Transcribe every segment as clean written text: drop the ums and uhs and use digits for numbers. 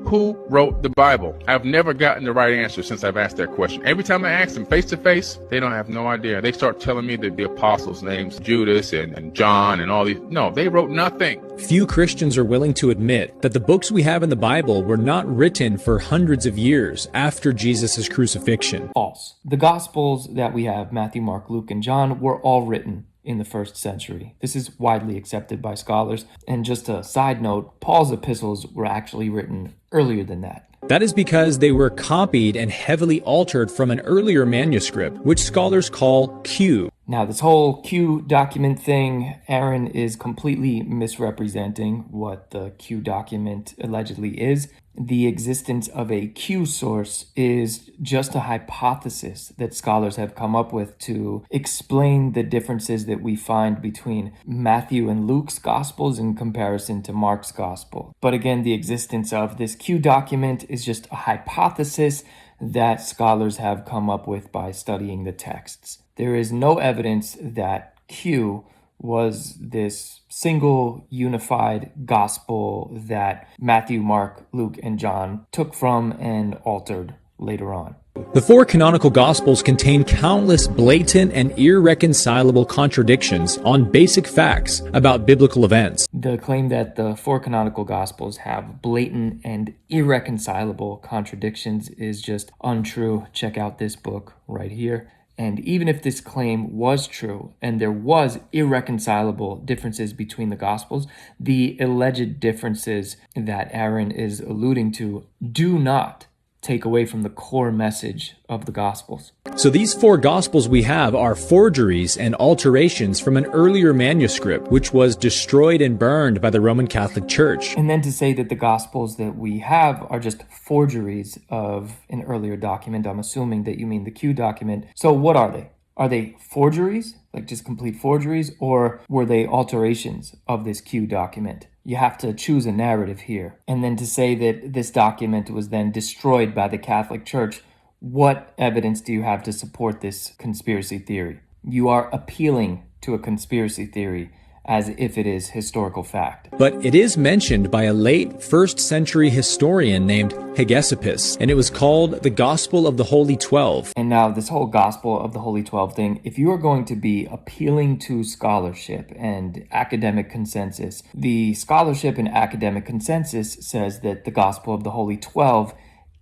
Who wrote the Bible? I've never gotten the right answer since I've asked that question. Every time I ask them face to face, they don't have no idea. They start telling me that the apostles' names, Judas and John and all these. No, they wrote nothing. Few Christians are willing to admit that the books we have in the Bible were not written for hundreds of years after Jesus' crucifixion. False. The Gospels that we have, Matthew, Mark, Luke, and John, were all written in the first century. This is widely accepted by scholars. And just a side note, Paul's epistles were actually written earlier than that. That is because they were copied and heavily altered from an earlier manuscript, which scholars call Q. Now, this whole Q document thing, Aaron is completely misrepresenting what the Q document allegedly is. The existence of a Q source is just a hypothesis that scholars have come up with to explain the differences that we find between Matthew and Luke's Gospels in comparison to Mark's Gospel. But again, the existence of this Q document is just a hypothesis that scholars have come up with by studying the texts. There is no evidence that Q was this single unified gospel that Matthew, Mark, Luke, and John took from and altered later on. The four canonical Gospels contain countless blatant and irreconcilable contradictions on basic facts about biblical events. The claim that the four canonical Gospels have blatant and irreconcilable contradictions is just untrue. Check out this book right here. And even if this claim was true and there was irreconcilable differences between the Gospels, the alleged differences that Aaron is alluding to do not take away from the core message of the Gospels. So these four Gospels we have are forgeries and alterations from an earlier manuscript, which was destroyed and burned by the Roman Catholic Church. And then to say that the Gospels that we have are just forgeries of an earlier document, I'm assuming that you mean the Q document. So what are they? Are they forgeries, like just complete forgeries, or were they alterations of this Q document? You have to choose a narrative here. And then to say that this document was then destroyed by the Catholic Church, what evidence do you have to support this conspiracy theory? You are appealing to a conspiracy theory as if it is historical fact. But it is mentioned by a late 1st century historian named Hegesippus, and it was called the Gospel of the Holy 12. And now this whole Gospel of the Holy 12 thing, if you are going to be appealing to scholarship and academic consensus, the scholarship and academic consensus says that the Gospel of the Holy 12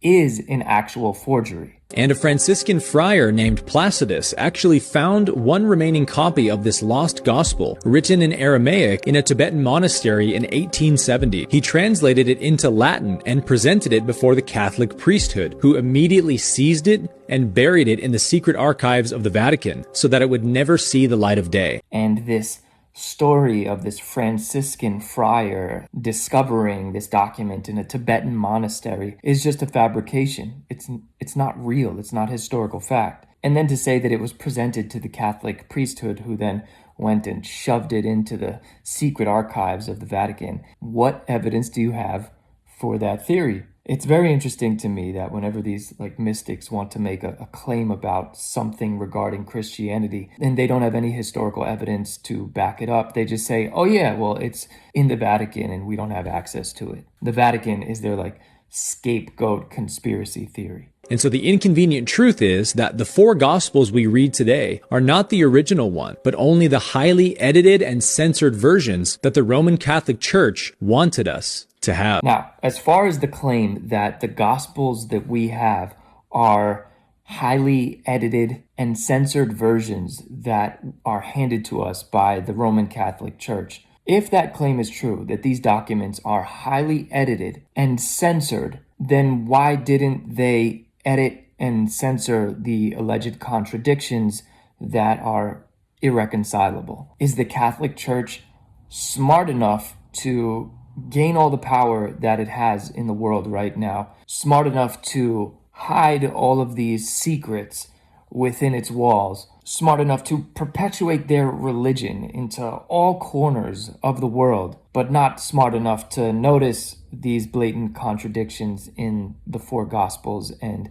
is an actual forgery. And a Franciscan friar named Placidus actually found one remaining copy of this lost gospel, written in Aramaic in a Tibetan monastery in 1870. He translated it into Latin and presented it before the Catholic priesthood, who immediately seized it and buried it in the secret archives of the Vatican so that it would never see the light of day. And this story of this Franciscan friar discovering this document in a Tibetan monastery is just a fabrication. It's not real. It's not historical fact. And then to say that it was presented to the Catholic priesthood, who then went and shoved it into the secret archives of the Vatican. What evidence do you have for that theory? It's very interesting to me that whenever these mystics want to make a claim about something regarding Christianity and they don't have any historical evidence to back it up, they just say, oh yeah, well, it's in the Vatican and we don't have access to it. The Vatican is their scapegoat conspiracy theory. And so the inconvenient truth is that the four Gospels we read today are not the original one, but only the highly edited and censored versions that the Roman Catholic Church wanted us to have. Now, as far as the claim that the Gospels that we have are highly edited and censored versions that are handed to us by the Roman Catholic Church, if that claim is true, that these documents are highly edited and censored, then why didn't they edit and censor the alleged contradictions that are irreconcilable? Is the Catholic Church smart enough to gain all the power that it has in the world right now, smart enough to hide all of these secrets within its walls, smart enough to perpetuate their religion into all corners of the world, but not smart enough to notice these blatant contradictions in the four Gospels and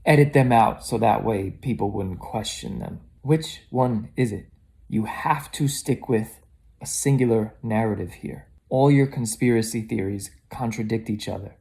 edit them out so that way people wouldn't question them? Which one is it? You have to stick with a singular narrative here. All your conspiracy theories contradict each other.